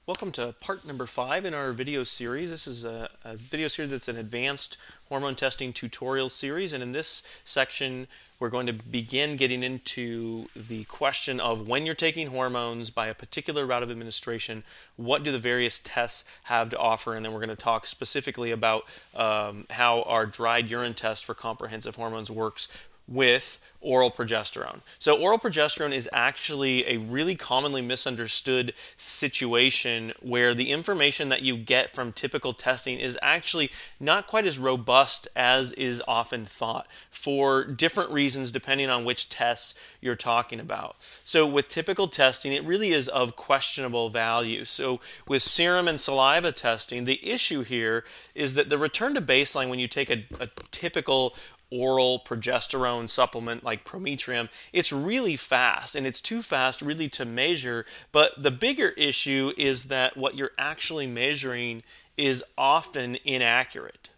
Welcome to part number 5 in our video series. This is a video series that's an advanced hormone testing tutorial series, and in this section we're going to begin getting into the question of when you're taking hormones by a particular route of administration, what do the various tests have to offer, and then we're going to talk specifically about how our dried urine test for comprehensive hormones works with oral progesterone. So oral progesterone is actually a really commonly misunderstood situation where the information that you get from typical testing is actually not quite as robust as is often thought for different reasons depending on which tests you're talking about. So with typical testing, it really is of questionable value. So with serum and saliva testing, the issue here is that the return to baseline when you take a typical oral progesterone supplement like Prometrium, it's really fast, and it's too fast really to measure. But the bigger issue is that what you're actually measuring is often inaccurate.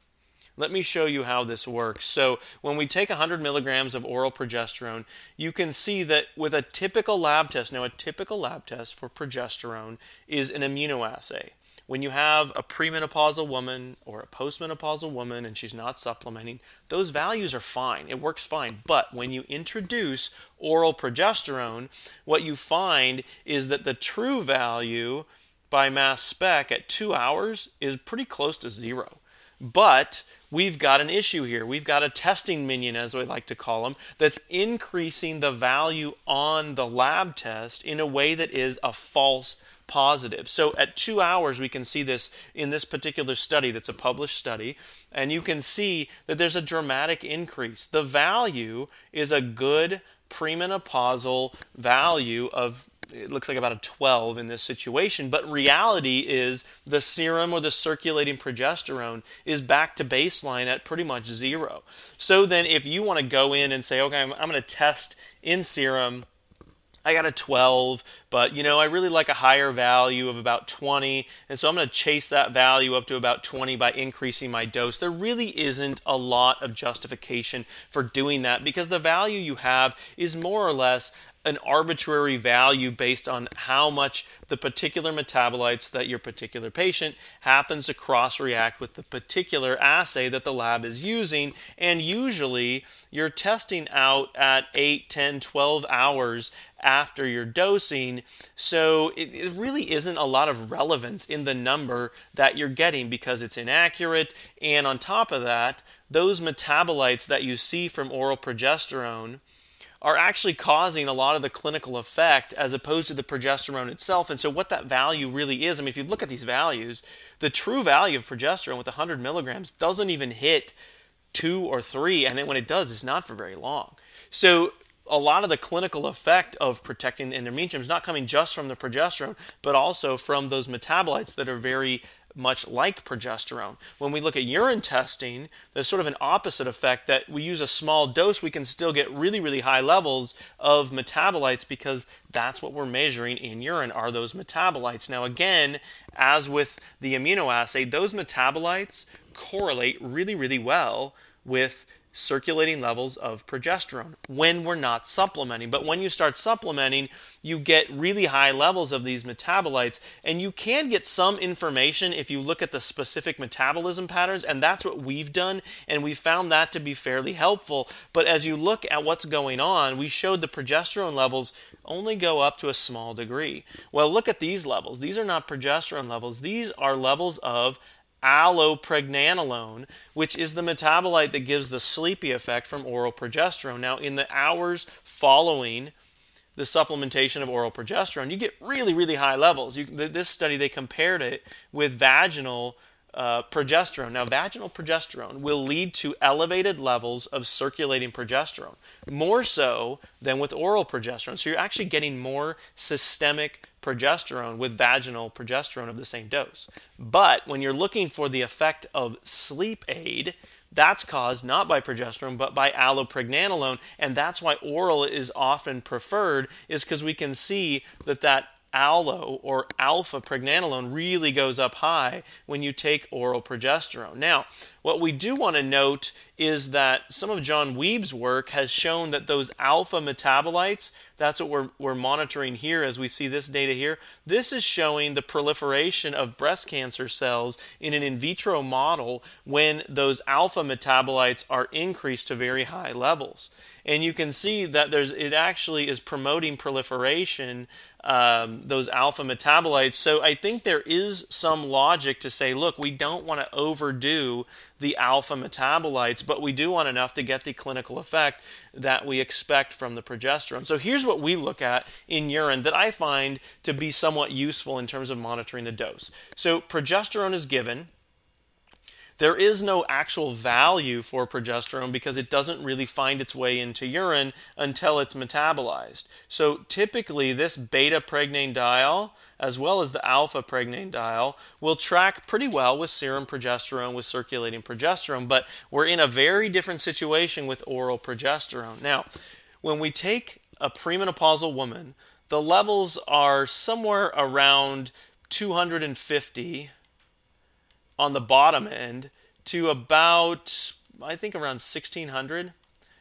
Let me show you how this works. So when we take 100 milligrams of oral progesterone, you can see that with a typical lab test, now a typical lab test for progesterone is an immunoassay. When you have a premenopausal woman or a postmenopausal woman and she's not supplementing, those values are fine. It works fine. But when you introduce oral progesterone, what you find is that the true value by mass spec at 2 hours is pretty close to zero. But we've got an issue here. We've got a testing minion, as we like to call them, that's increasing the value on the lab test in a way that is a false positive. So at 2 hours, we can see this in this particular study that's a published study, and you can see that there's a dramatic increase. The value is a good premenopausal value of, it looks like about a 12 in this situation, but reality is the serum or the circulating progesterone is back to baseline at pretty much zero. So then if you want to go in and say, okay, I'm going to test in serum, I got a 12, but I really like a higher value of about 20, and so I'm going to chase that value up to about 20 by increasing my dose. There really isn't a lot of justification for doing that because the value you have is more or less an arbitrary value based on how much the particular metabolites that your particular patient happens to cross-react with the particular assay that the lab is using, and usually you're testing out at 8, 10, 12 hours after your dosing, so it really isn't a lot of relevance in the number that you're getting because it's inaccurate, and on top of that, those metabolites that you see from oral progesterone are actually causing a lot of the clinical effect as opposed to the progesterone itself. And so what that value really is, if you look at these values, the true value of progesterone with 100 milligrams doesn't even hit 2 or 3, and then when it does, it's not for very long. So a lot of the clinical effect of protecting the endometrium is not coming just from the progesterone, but also from those metabolites that are very much like progesterone. When we look at urine testing, there's sort of an opposite effect that we use a small dose, we can still get really, really high levels of metabolites because that's what we're measuring in urine, are those metabolites. Now again, as with the immunoassay, those metabolites correlate really, really well with circulating levels of progesterone when we're not supplementing. But when you start supplementing, you get really high levels of these metabolites, and you can get some information if you look at the specific metabolism patterns, and that's what we've done, and we found that to be fairly helpful. But as you look at what's going on, we showed the progesterone levels only go up to a small degree. Well, look at these levels. These are not progesterone levels. These are levels of allopregnanolone, which is the metabolite that gives the sleepy effect from oral progesterone. Now, in the hours following the supplementation of oral progesterone, you get really, really high levels. This study, they compared it with vaginal progesterone. Now, vaginal progesterone will lead to elevated levels of circulating progesterone, more so than with oral progesterone. So you're actually getting more systemic progesterone with vaginal progesterone of the same dose. But when you're looking for the effect of sleep aid, that's caused not by progesterone but by allopregnanolone, and that's why oral is often preferred, is because we can see that allo or alpha pregnanolone really goes up high when you take oral progesterone. Now, What we do want to note is that some of John Wieb's work has shown that those alpha metabolites, that's what we're monitoring here as we see this data here. This is showing the proliferation of breast cancer cells in an in vitro model when those alpha metabolites are increased to very high levels. And you can see that it actually is promoting proliferation, those alpha metabolites. So I think there is some logic to say, look, we don't want to overdo the alpha metabolites, but we do want enough to get the clinical effect that we expect from the progesterone. So here's what we look at in urine that I find to be somewhat useful in terms of monitoring the dose. So progesterone is given. There is no actual value for progesterone because it doesn't really find its way into urine until it's metabolized. So typically this beta pregnanediol as well as the alpha pregnanediol will track pretty well with serum progesterone, with circulating progesterone, but we're in a very different situation with oral progesterone. Now, when we take a premenopausal woman, the levels are somewhere around 250 on the bottom end to about, I think, around 1600.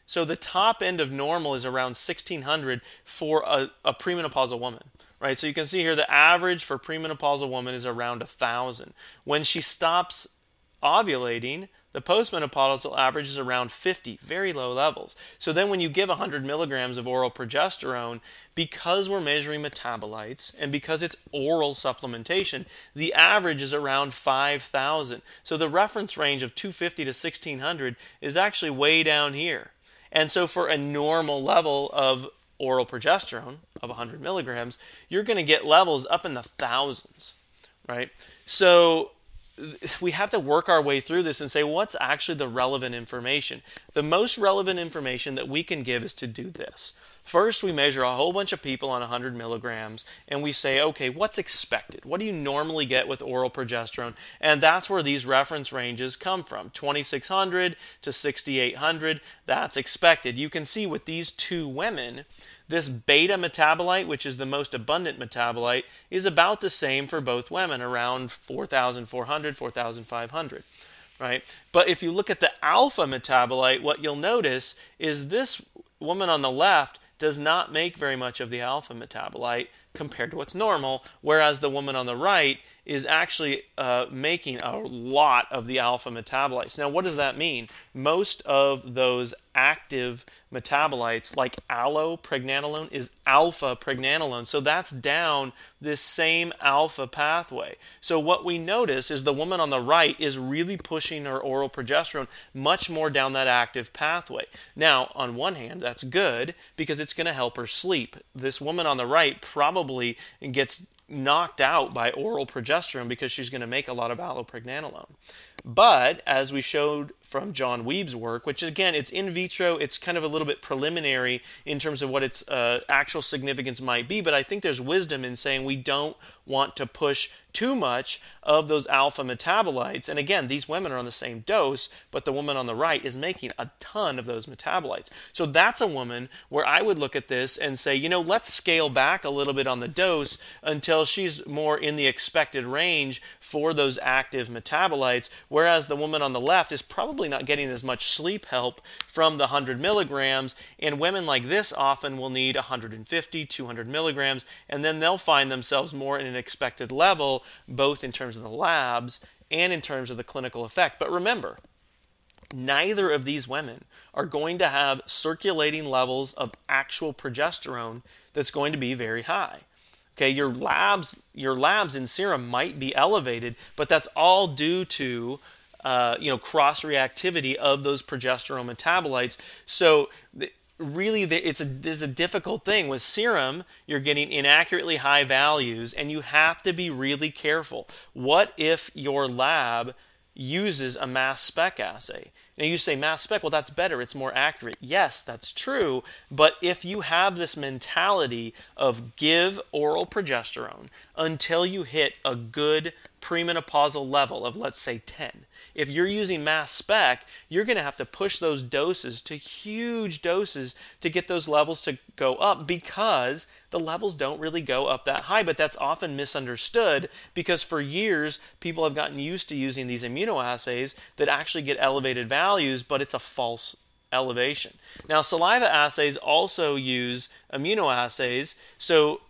So the top end of normal is around 1600 for a premenopausal woman, right? So you can see here the average for premenopausal woman is around 1000. When she stops ovulating, the postmenopausal average is around 50, very low levels. So then when you give 100 milligrams of oral progesterone, because we're measuring metabolites and because it's oral supplementation, the average is around 5,000. So the reference range of 250 to 1600 is actually way down here. And so for a normal level of oral progesterone of 100 milligrams, you're going to get levels up in the thousands, right? So we have to work our way through this and say, what's actually the relevant information? The most relevant information that we can give is to do this. First, we measure a whole bunch of people on 100 milligrams, and we say, okay, what's expected? What do you normally get with oral progesterone? And that's where these reference ranges come from, 2,600 to 6,800. That's expected. You can see with these two women, this beta metabolite, which is the most abundant metabolite, is about the same for both women, around 4,400, 4,500. Right? But if you look at the alpha metabolite, what you'll notice is this woman on the left does not make very much of the alpha metabolite compared to what's normal, whereas the woman on the right is actually making a lot of the alpha metabolites. Now, what does that mean? Most of those active metabolites, like allopregnanolone, is alpha pregnanolone. So that's down this same alpha pathway. So what we notice is the woman on the right is really pushing her oral progesterone much more down that active pathway. Now, on one hand, that's good because it's going to help her sleep. This woman on the right probably gets knocked out by oral progesterone because she's going to make a lot of allopregnanolone. But as we showed from John Wieb's work, which again, it's in vitro, it's kind of a little bit preliminary in terms of what its actual significance might be, but I think there's wisdom in saying we don't want to push too much of those alpha metabolites. And again, these women are on the same dose, but the woman on the right is making a ton of those metabolites. So that's a woman where I would look at this and say, you know, let's scale back a little bit on the dose until she's more in the expected range for those active metabolites, whereas the woman on the left is probably not getting as much sleep help from the 100 milligrams, and women like this often will need 150, 200 milligrams, and then they'll find themselves more in an expected level, both in terms of the labs and in terms of the clinical effect. But remember, neither of these women are going to have circulating levels of actual progesterone that's going to be very high. Okay, your labs in serum might be elevated, but that's all due to cross-reactivity of those progesterone metabolites. So really, there's a difficult thing. With serum, you're getting inaccurately high values, and you have to be really careful. What if your lab uses a mass spec assay? Now you say mass spec, well, that's better, it's more accurate. Yes, that's true, but if you have this mentality of give oral progesterone until you hit a good premenopausal level of, let's say, 10, if you're using mass spec, you're going to have to push those doses to huge doses to get those levels to go up, because the levels don't really go up that high. But that's often misunderstood, because for years people have gotten used to using these immunoassays that actually get elevated values, but it's a false elevation. Now, saliva assays also use immunoassays, so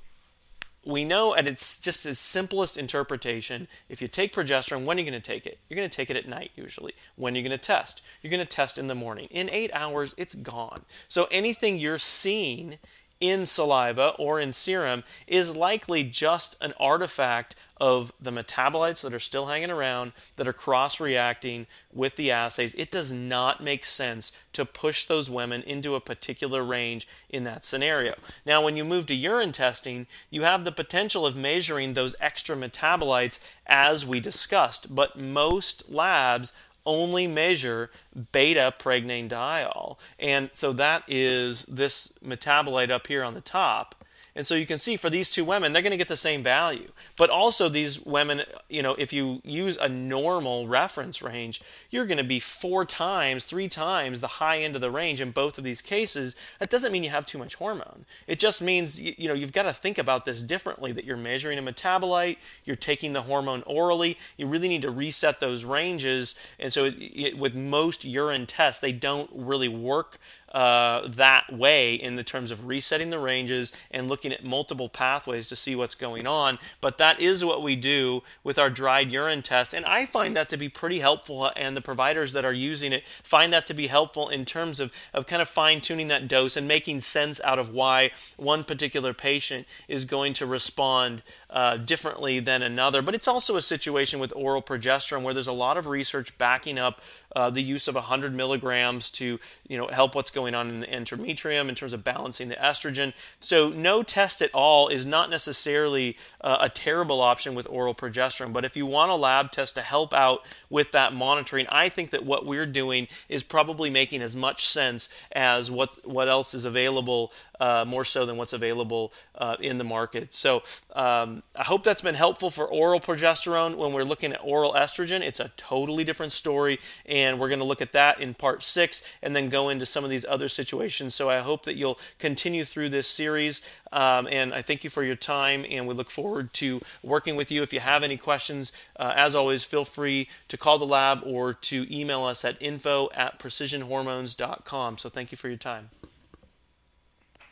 we know at its just its simplest interpretation, if you take progesterone, when are you going to take it? You're going to take it at night usually. When are you going to test? You're going to test in the morning. In 8 hours, it's gone. So anything you're seeing in saliva or in serum is likely just an artifact of the metabolites that are still hanging around, that are cross-reacting with the assays. It does not make sense to push those women into a particular range in that scenario. Now, when you move to urine testing, you have the potential of measuring those extra metabolites as we discussed, but most labs only measure beta-pregnanediol. And so that is this metabolite up here on the top. And so you can see for these two women, they're going to get the same value. But also these women, if you use a normal reference range, you're going to be 4 times, 3 times the high end of the range in both of these cases. That doesn't mean you have too much hormone. It just means, you've got to think about this differently, that you're measuring a metabolite, you're taking the hormone orally, you really need to reset those ranges. And so with most urine tests, they don't really work that way in the terms of resetting the ranges and looking at multiple pathways to see what's going on. But that is what we do with our dried urine test, and I find that to be pretty helpful, and the providers that are using it find that to be helpful in terms of kind of fine-tuning that dose and making sense out of why one particular patient is going to respond differently than another. But it's also a situation with oral progesterone where there's a lot of research backing up the use of 100 milligrams to help what's going on in the endometrium in terms of balancing the estrogen. So no test at all is not necessarily a terrible option with oral progesterone. But if you want a lab test to help out with that monitoring, I think that what we're doing is probably making as much sense as what else is available, more so than what's available in the market. So I hope that's been helpful for oral progesterone. When we're looking at oral estrogen, it's a totally different story, and we're going to look at that in part 6 and then go into some of these other situations. So I hope that you'll continue through this series, and I thank you for your time, and we look forward to working with you. If you have any questions, as always, feel free to call the lab or to email us at info@precisionhormones.com. So thank you for your time.